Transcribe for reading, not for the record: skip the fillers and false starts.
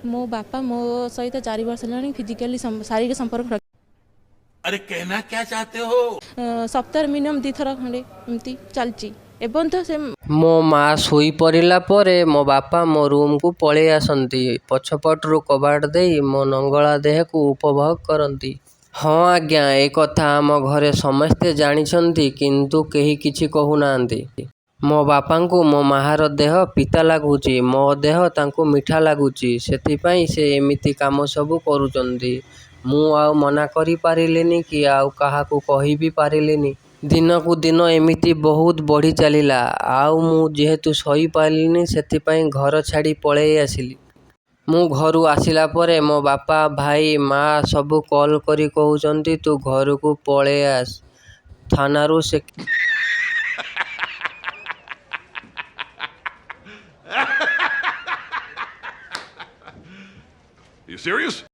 मो बापा मो सहित 4 वर्ष है फिजिकली शारीरिक संपर्क अरे कहना क्या चाहते हो? सप्ताह मिनिमम 2 थर खंडे एमती चलची एवं तो से ମୋ ମା ଶୋଇପଡ଼ିଲା ପରେ ମୋ ବାପା ମୋ ରୁମ୍କୁ ପଳେଇ ଆସନ୍ତି। ପଛପଟରୁ କବାଟ ଦେଇ ମୋ ନଙ୍ଗଳା ଦେହକୁ ଉପଭୋଗ କରନ୍ତି। ହଁ ଆଜ୍ଞା, ଏ କଥା ଆମ ଘରେ ସମସ୍ତେ ଜାଣିଛନ୍ତି, କିନ୍ତୁ କେହି କିଛି କହୁନାହାନ୍ତି। ମୋ ବାପାଙ୍କୁ ମୋ ମାଆର ଦେହ ପିତା ଲାଗୁଛି, ମୋ ଦେହ ତାଙ୍କୁ ମିଠା ଲାଗୁଛି, ସେଥିପାଇଁ ସେ ଏମିତି କାମ ସବୁ କରୁଛନ୍ତି। ମୁଁ ଆଉ ମନା କରିପାରିଲିନି କି ଆଉ କାହାକୁ କହିବି ପାରିଲିନି। ଦିନକୁ ଦିନ ଏମିତି ବହୁତ ବଢ଼ି ଚାଲିଲା। ଆଉ ମୁଁ ଯେହେତୁ ସହିପାରିଲିନି, ସେଥିପାଇଁ ଘର ଛାଡ଼ି ପଳେଇ ଆସିଲି। ମୁଁ ଘରୁ ଆସିଲା ପରେ ମୋ ବାପା, ଭାଇ, ମା ସବୁ କଲ୍ କରି କହୁଛନ୍ତି ତୁ ଘରକୁ ପଳେଇ ଆସ। ଥାନାରୁ ସେ You serious?